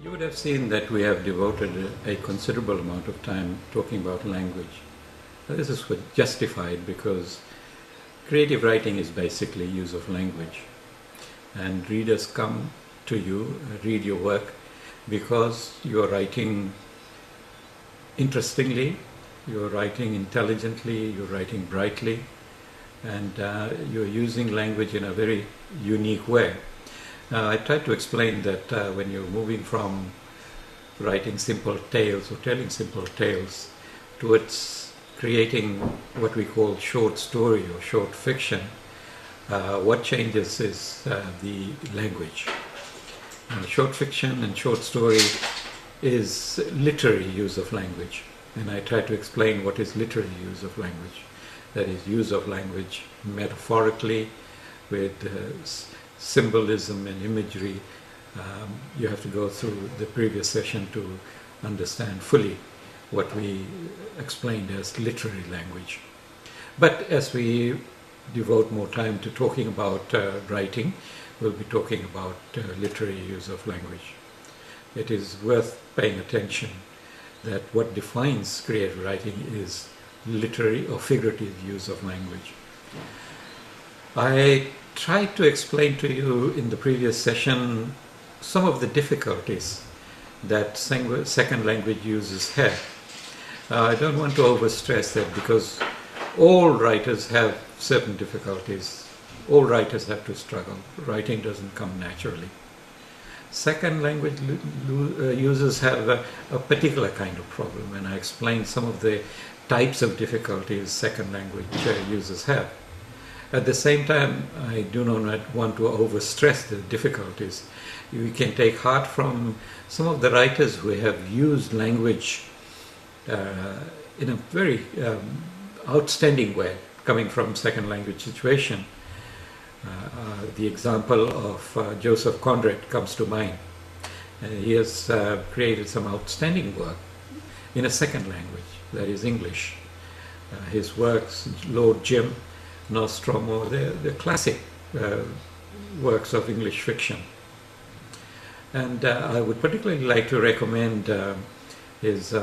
You would have seen that we have devoted a considerable amount of time talking about language. This is justified because creative writing is basically use of language. And readers come to you, read your work, because you're writing interestingly, you're writing intelligently, you're writing brightly, and you're using language in a very unique way. I tried to explain that when you're moving from writing simple tales or telling simple tales towards creating what we call short story or short fiction, what changes is the language. Short fiction and short story is literary use of language, and I try to explain what is literary use of language. That is, use of language metaphorically with symbolism and imagery. You have to go through the previous session to understand fully what we explained as literary language. But as we devote more time to talking about writing, we'll be talking about literary use of language. It is worth paying attention that what defines creative writing is literary or figurative use of language. I tried to explain to you in the previous session some of the difficulties that second language users have. I don't want to overstress that because all writers have certain difficulties. All writers have to struggle. Writing doesn't come naturally. Second language users have a particular kind of problem, and I explained some of the types of difficulties second language users have. At the same time, I do not want to overstress the difficulties. We can take heart from some of the writers who have used language in a very outstanding way, coming from second language situation. The example of Joseph Conrad comes to mind. He has created some outstanding work in a second language, that is English. His works, Lord Jim, Nostromo, they're classic works of English fiction. And I would particularly like to recommend his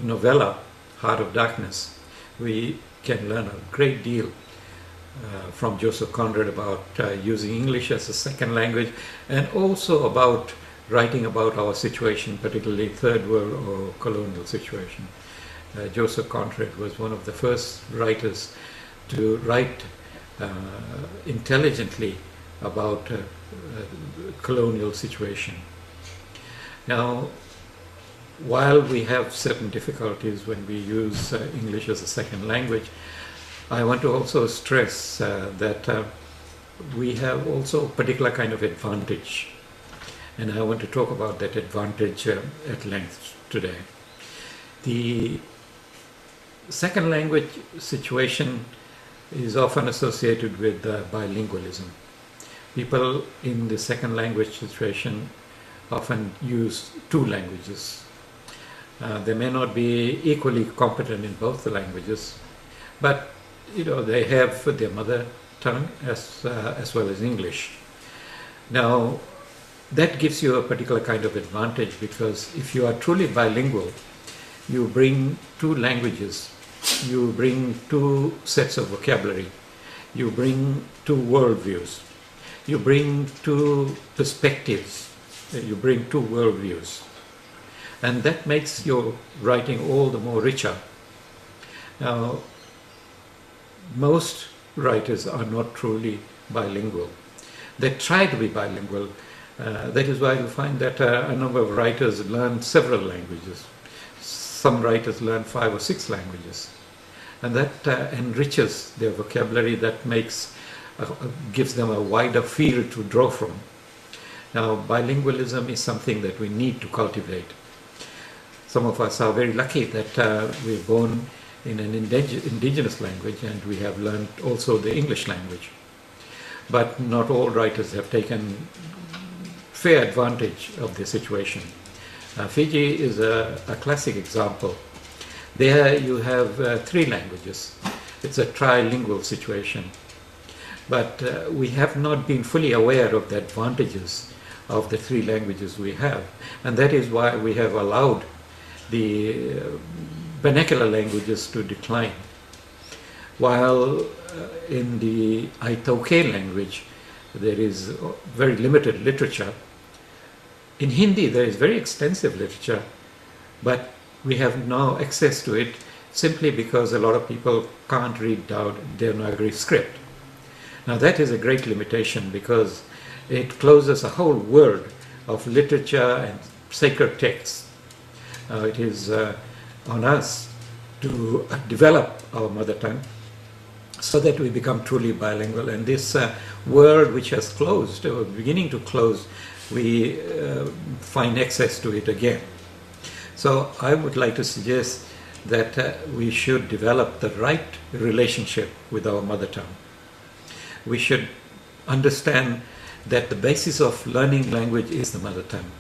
novella, Heart of Darkness. We can learn a great deal from Joseph Conrad about using English as a second language, and also about writing about our situation, particularly third world or colonial situation. Joseph Conrad was one of the first writers to write intelligently about colonial situation. Now, while we have certain difficulties when we use English as a second language, I want to also stress that we have also a particular kind of advantage, and I want to talk about that advantage at length today. The second language situation is often associated with bilingualism. People in the second language situation often use two languages. They may not be equally competent in both the languages, but they have their mother tongue as well as English. Now, that gives you a particular kind of advantage, because if you are truly bilingual, you bring two languages, you bring two sets of vocabulary, you bring two worldviews, you bring two perspectives, you bring two worldviews. And that makes your writing all the more richer. Now, most writers are not truly bilingual. They try to be bilingual. That is why you find that a number of writers learn several languages. Some writers learn 5 or 6 languages. And that enriches their vocabulary, that gives them a wider field to draw from. Now, bilingualism is something that we need to cultivate. Some of us are very lucky that we're born in an indigenous language, and we have learned also the English language. But not all writers have taken fair advantage of the situation. Fiji is a classic example. There you have 3 languages. It's a trilingual situation. But we have not been fully aware of the advantages of the three languages we have. And that is why we have allowed the vernacular languages to decline. While in the Aitauke language, there is very limited literature. In Hindi, there is very extensive literature, but we have no access to it simply because a lot of people can't read Devanagari script. Now that is a great limitation because it closes a whole world of literature and sacred texts. It is on us to develop our mother tongue so that we become truly bilingual. And this world which has closed, or beginning to close, we find access to it again. So I would like to suggest that we should develop the right relationship with our mother tongue. We should understand that the basis of learning language is the mother tongue.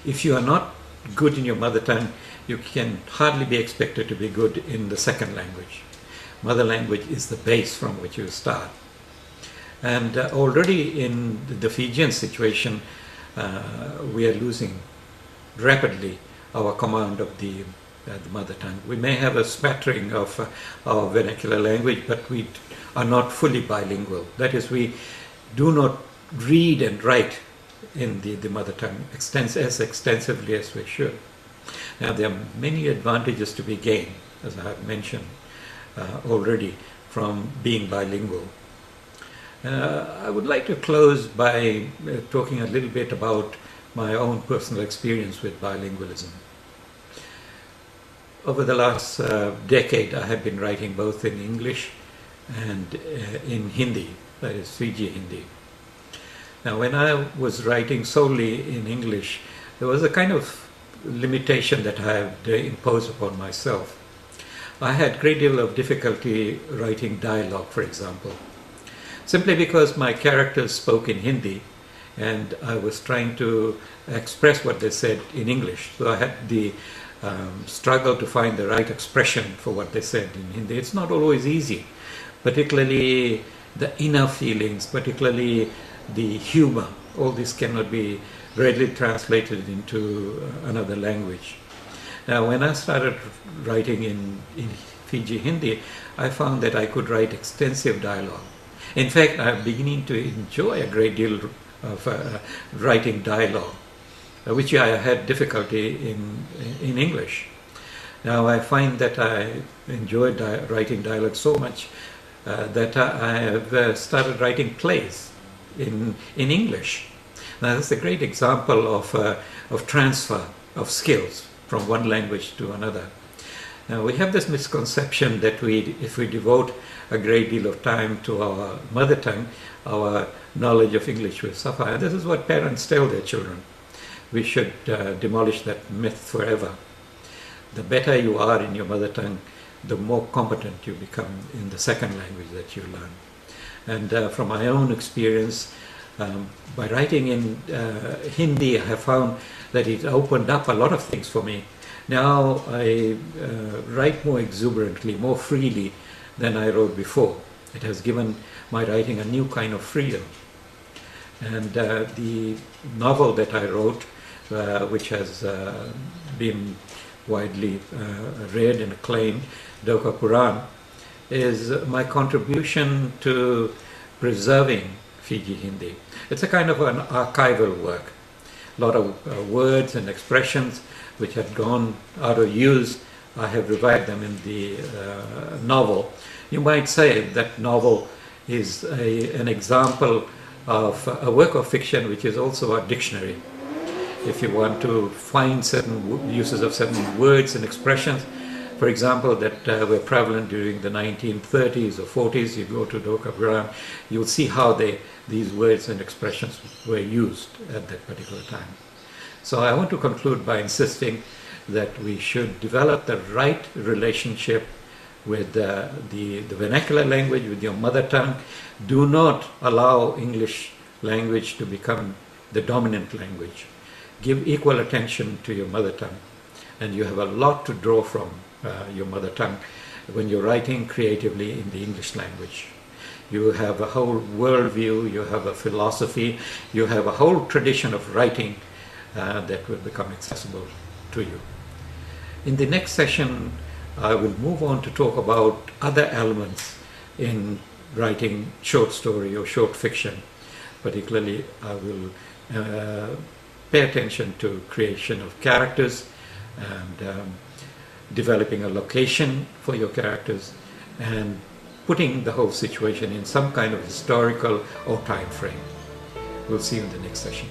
If you are not good in your mother tongue, you can hardly be expected to be good in the second language. Mother language is the base from which you start. And already in the Fijian situation, we are losing rapidly our command of the mother tongue. We may have a smattering of our vernacular language, but we are not fully bilingual. That is, we do not read and write in the mother tongue as extensively as we should. Now, there are many advantages to be gained, as I have mentioned already, from being bilingual. I would like to close by talking a little bit about my own personal experience with bilingualism. Over the last decade, I have been writing both in English and in Hindi, that is Fiji Hindi. Now, when I was writing solely in English, there was a kind of limitation that I had imposed upon myself. I had a great deal of difficulty writing dialogue, for example, simply because my characters spoke in Hindi and I was trying to express what they said in English. So I had the struggle to find the right expression for what they said in Hindi. It's not always easy, particularly the inner feelings, particularly the humor. All this cannot be readily translated into another language. Now, when I started writing in Fiji Hindi, I found that I could write extensive dialogue. In fact, I'm beginning to enjoy a great deal of writing dialogue, which I had difficulty in English. Now, I find that I enjoy writing dialogue so much that I have started writing plays in English. Now, that's a great example of transfer of skills from one language to another. Now, we have this misconception that if we devote a great deal of time to our mother tongue, our knowledge of English will suffer. And this is what parents tell their children. We should demolish that myth forever. The better you are in your mother tongue, the more competent you become in the second language that you learn. And from my own experience, by writing in Hindi, I have found that it opened up a lot of things for me. Now I write more exuberantly, more freely than I wrote before. It has given my writing a new kind of freedom. And the novel that I wrote, which has been widely read and acclaimed, Doka Puran, is my contribution to preserving Fiji Hindi. It's a kind of an archival work. A lot of words and expressions which had gone out of use, I have revived them in the novel. You might say that novel is an example of a work of fiction which is also a dictionary. If you want to find certain uses of certain words and expressions, for example, that were prevalent during the 1930s or 40s, you go to Doka Puran, you'll see how these words and expressions were used at that particular time. So I want to conclude by insisting that we should develop the right relationship with the vernacular language, with your mother tongue. Do not allow English language to become the dominant language. Give equal attention to your mother tongue, and you have a lot to draw from your mother tongue when you're writing creatively in the English language. You have a whole worldview, you have a philosophy, you have a whole tradition of writing that will become accessible to you. In the next session, I will move on to talk about other elements in writing short story or short fiction. Particularly, I will pay attention to creation of characters and developing a location for your characters and putting the whole situation in some kind of historical or time frame. We'll see you in the next session.